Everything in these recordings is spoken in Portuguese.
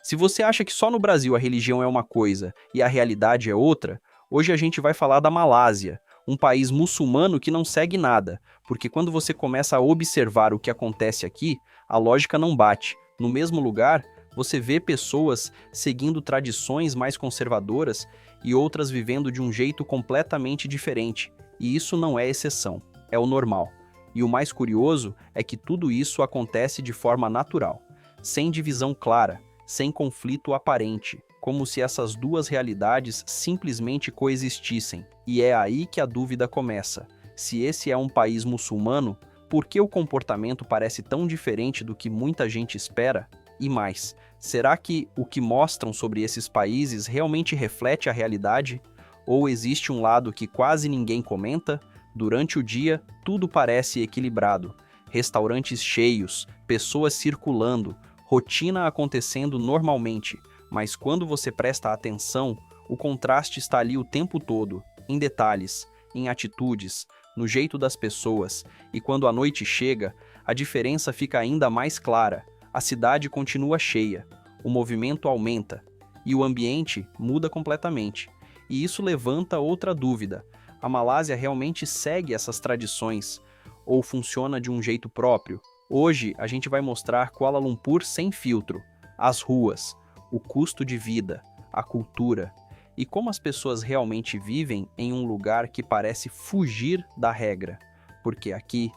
Se você acha que só no Brasil a religião é uma coisa e a realidade é outra, hoje a gente vai falar da Malásia, um país muçulmano que não segue nada, porque quando você começa a observar o que acontece aqui, a lógica não bate. No mesmo lugar, você vê pessoas seguindo tradições mais conservadoras e outras vivendo de um jeito completamente diferente, e isso não é exceção, é o normal. E o mais curioso é que tudo isso acontece de forma natural, sem divisão clara, sem conflito aparente, como se essas duas realidades simplesmente coexistissem. E é aí que a dúvida começa. Se esse é um país muçulmano, por que o comportamento parece tão diferente do que muita gente espera? E mais, será que o que mostram sobre esses países realmente reflete a realidade? Ou existe um lado que quase ninguém comenta? Durante o dia, tudo parece equilibrado. Restaurantes cheios, pessoas circulando, rotina acontecendo normalmente, mas quando você presta atenção, o contraste está ali o tempo todo, em detalhes, em atitudes, no jeito das pessoas, e quando a noite chega, a diferença fica ainda mais clara. A cidade continua cheia, o movimento aumenta, e o ambiente muda completamente. E isso levanta outra dúvida: a Malásia realmente segue essas tradições ou funciona de um jeito próprio? Hoje a gente vai mostrar Kuala Lumpur sem filtro, as ruas, o custo de vida, a cultura e como as pessoas realmente vivem em um lugar que parece fugir da regra. Porque aqui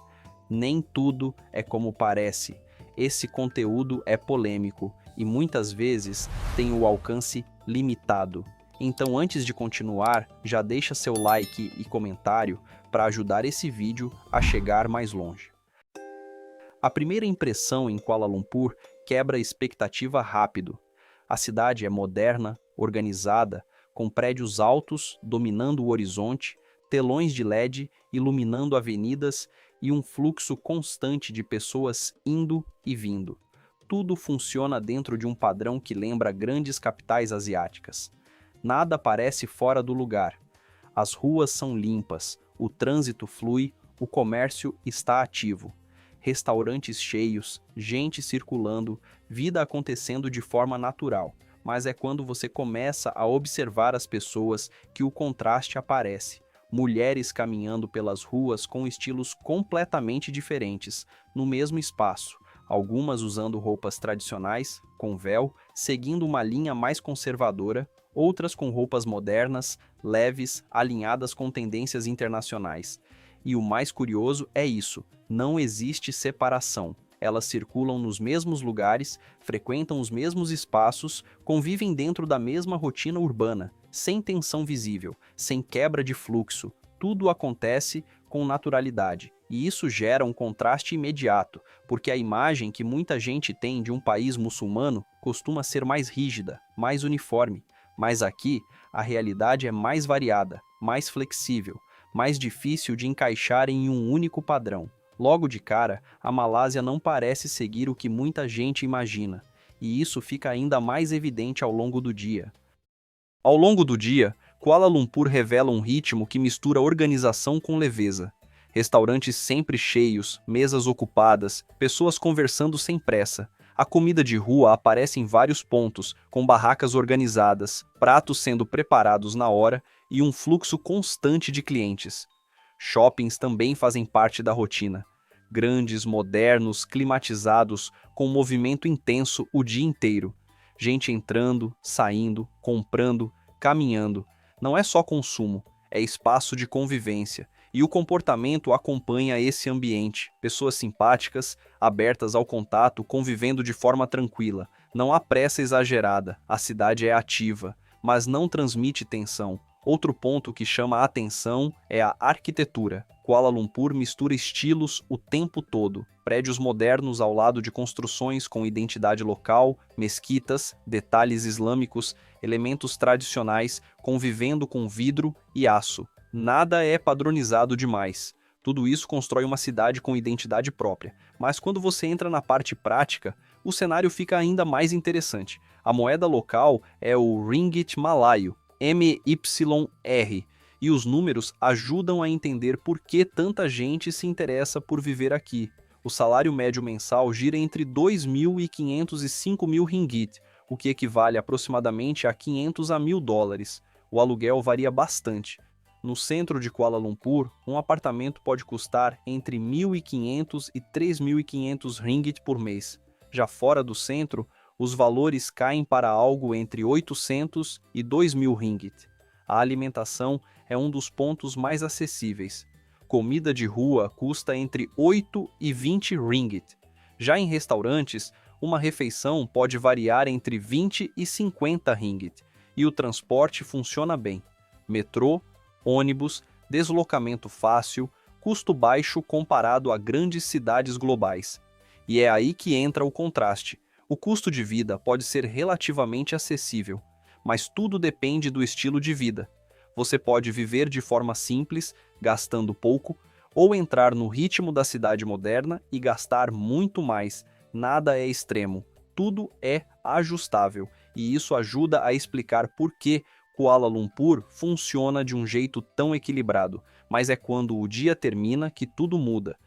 nem tudo é como parece. Esse conteúdo é polêmico e muitas vezes tem o alcance limitado. Então, antes de continuar, já deixa seu like e comentário para ajudar esse vídeo a chegar mais longe. A primeira impressão em Kuala Lumpur quebra a expectativa rápido. A cidade é moderna, organizada, com prédios altos dominando o horizonte, telões de LED iluminando avenidas e um fluxo constante de pessoas indo e vindo. Tudo funciona dentro de um padrão que lembra grandes capitais asiáticas. Nada parece fora do lugar. As ruas são limpas, o trânsito flui, o comércio está ativo. Restaurantes cheios, gente circulando, vida acontecendo de forma natural. Mas é quando você começa a observar as pessoas que o contraste aparece. Mulheres caminhando pelas ruas com estilos completamente diferentes, no mesmo espaço. Algumas usando roupas tradicionais, com véu, seguindo uma linha mais conservadora, outras com roupas modernas, leves, alinhadas com tendências internacionais. E o mais curioso é isso: não existe separação. Elas circulam nos mesmos lugares, frequentam os mesmos espaços, convivem dentro da mesma rotina urbana, sem tensão visível, sem quebra de fluxo. Tudo acontece com naturalidade. E isso gera um contraste imediato, porque a imagem que muita gente tem de um país muçulmano costuma ser mais rígida, mais uniforme. Mas aqui, a realidade é mais variada, mais flexível, mais difícil de encaixar em um único padrão. Logo de cara, a Malásia não parece seguir o que muita gente imagina, e isso fica ainda mais evidente ao longo do dia. Ao longo do dia, Kuala Lumpur revela um ritmo que mistura organização com leveza. Restaurantes sempre cheios, mesas ocupadas, pessoas conversando sem pressa. A comida de rua aparece em vários pontos, com barracas organizadas, pratos sendo preparados na hora e um fluxo constante de clientes. Shoppings também fazem parte da rotina. Grandes, modernos, climatizados, com movimento intenso o dia inteiro. Gente entrando, saindo, comprando, caminhando. Não é só consumo, é espaço de convivência. E o comportamento acompanha esse ambiente. Pessoas simpáticas, abertas ao contato, convivendo de forma tranquila. Não há pressa exagerada, a cidade é ativa, mas não transmite tensão. Outro ponto que chama a atenção é a arquitetura. Kuala Lumpur mistura estilos o tempo todo. Prédios modernos ao lado de construções com identidade local, mesquitas, detalhes islâmicos, elementos tradicionais convivendo com vidro e aço. Nada é padronizado demais. Tudo isso constrói uma cidade com identidade própria. Mas quando você entra na parte prática, o cenário fica ainda mais interessante. A moeda local é o Ringgit Malaio, MYR, e os números ajudam a entender por que tanta gente se interessa por viver aqui. O salário médio mensal gira entre 2.500 e 5.000 ringgit, o que equivale aproximadamente a 500 a 1.000 dólares. O aluguel varia bastante. No centro de Kuala Lumpur, um apartamento pode custar entre 1.500 e 3.500 ringgit por mês. Já fora do centro, os valores caem para algo entre 800 e 2.000 ringgit. A alimentação é um dos pontos mais acessíveis. Comida de rua custa entre 8 e 20 ringgit. Já em restaurantes, uma refeição pode variar entre 20 e 50 ringgit. E o transporte funciona bem. Metrô, ônibus, deslocamento fácil, custo baixo comparado a grandes cidades globais. E é aí que entra o contraste. O custo de vida pode ser relativamente acessível, mas tudo depende do estilo de vida. Você pode viver de forma simples, gastando pouco, ou entrar no ritmo da cidade moderna e gastar muito mais. Nada é extremo, tudo é ajustável, e isso ajuda a explicar por que Kuala Lumpur funciona de um jeito tão equilibrado, mas é quando o dia termina que tudo muda.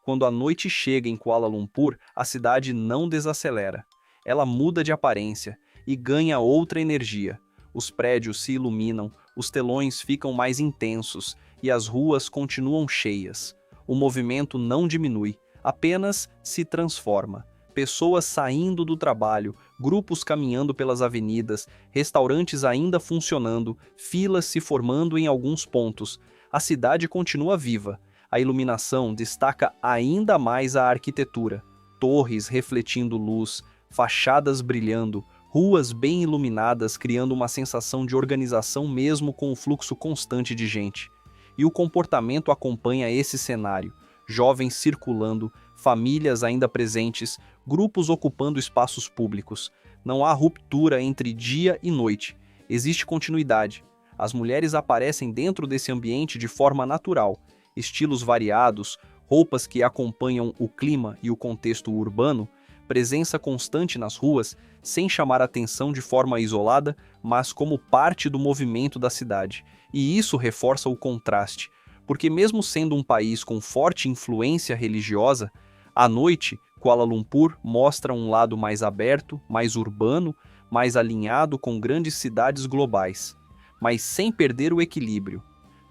Quando a noite chega em Kuala Lumpur, a cidade não desacelera. Ela muda de aparência e ganha outra energia. Os prédios se iluminam, os telões ficam mais intensos e as ruas continuam cheias. O movimento não diminui, apenas se transforma. Pessoas saindo do trabalho, grupos caminhando pelas avenidas, restaurantes ainda funcionando, filas se formando em alguns pontos. A cidade continua viva. A iluminação destaca ainda mais a arquitetura. Torres refletindo luz, fachadas brilhando, ruas bem iluminadas criando uma sensação de organização mesmo com o fluxo constante de gente. E o comportamento acompanha esse cenário. Jovens circulando, famílias ainda presentes, grupos ocupando espaços públicos. Não há ruptura entre dia e noite. Existe continuidade. As mulheres aparecem dentro desse ambiente de forma natural. Estilos variados, roupas que acompanham o clima e o contexto urbano, presença constante nas ruas, sem chamar atenção de forma isolada, mas como parte do movimento da cidade. E isso reforça o contraste, porque mesmo sendo um país com forte influência religiosa, à noite, Kuala Lumpur mostra um lado mais aberto, mais urbano, mais alinhado com grandes cidades globais, mas sem perder o equilíbrio.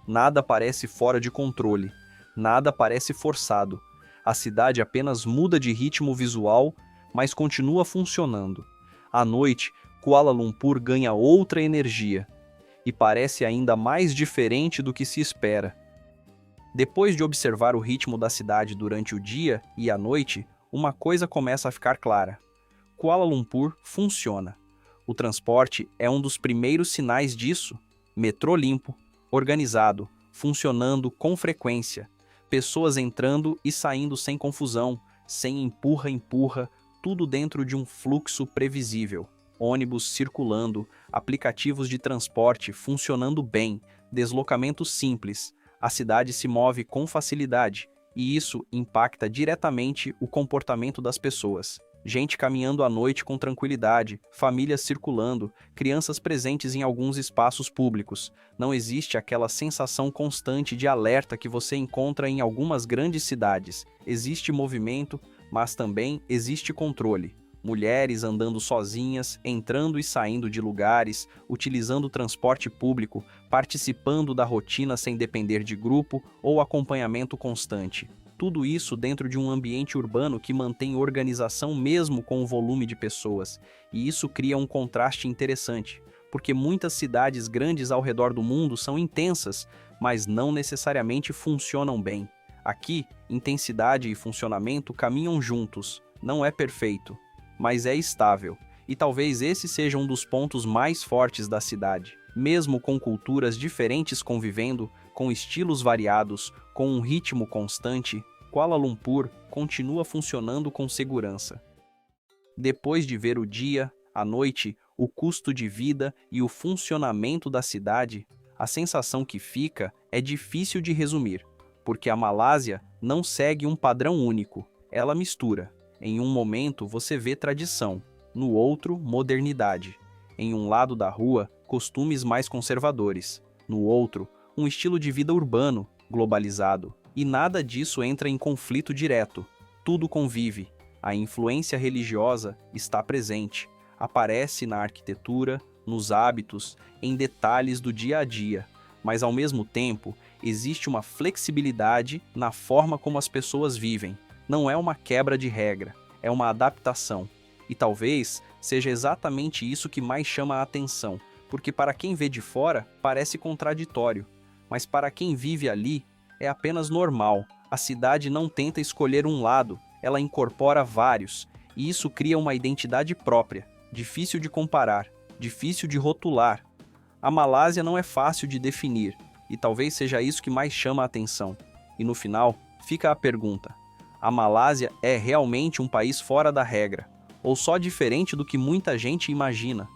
Nada parece fora de controle, nada parece forçado. A cidade apenas muda de ritmo visual, mas continua funcionando. À noite, Kuala Lumpur ganha outra energia e parece ainda mais diferente do que se espera. Depois de observar o ritmo da cidade durante o dia e a noite, uma coisa começa a ficar clara. Kuala Lumpur funciona. O transporte é um dos primeiros sinais disso. Metrô limpo, organizado, funcionando com frequência. Pessoas entrando e saindo sem confusão, sem empurra-empurra, tudo dentro de um fluxo previsível. Ônibus circulando, aplicativos de transporte funcionando bem, deslocamento simples. A cidade se move com facilidade, e isso impacta diretamente o comportamento das pessoas. Gente caminhando à noite com tranquilidade, famílias circulando, crianças presentes em alguns espaços públicos. Não existe aquela sensação constante de alerta que você encontra em algumas grandes cidades. Existe movimento, mas também existe controle. Mulheres andando sozinhas, entrando e saindo de lugares, utilizando o transporte público, participando da rotina sem depender de grupo ou acompanhamento constante. Tudo isso dentro de um ambiente urbano que mantém organização mesmo com o volume de pessoas. E isso cria um contraste interessante, porque muitas cidades grandes ao redor do mundo são intensas, mas não necessariamente funcionam bem. Aqui, intensidade e funcionamento caminham juntos. Não é perfeito, mas é estável. E talvez esse seja um dos pontos mais fortes da cidade. Mesmo com culturas diferentes convivendo, com estilos variados, com um ritmo constante, Kuala Lumpur continua funcionando com segurança. Depois de ver o dia, a noite, o custo de vida e o funcionamento da cidade, a sensação que fica é difícil de resumir, porque a Malásia não segue um padrão único, ela mistura. Em um momento você vê tradição, no outro, modernidade. Em um lado da rua, costumes mais conservadores. No outro, um estilo de vida urbano, globalizado. E nada disso entra em conflito direto. Tudo convive. A influência religiosa está presente. Aparece na arquitetura, nos hábitos, em detalhes do dia a dia, mas ao mesmo tempo existe uma flexibilidade na forma como as pessoas vivem. Não é uma quebra de regra, é uma adaptação. E talvez seja exatamente isso que mais chama a atenção, porque para quem vê de fora parece contraditório, mas para quem vive ali é apenas normal. A cidade não tenta escolher um lado, ela incorpora vários, e isso cria uma identidade própria, difícil de comparar, difícil de rotular. A Malásia não é fácil de definir, e talvez seja isso que mais chama a atenção. E no final, fica a pergunta: a Malásia é realmente um país fora da regra, ou só diferente do que muita gente imagina?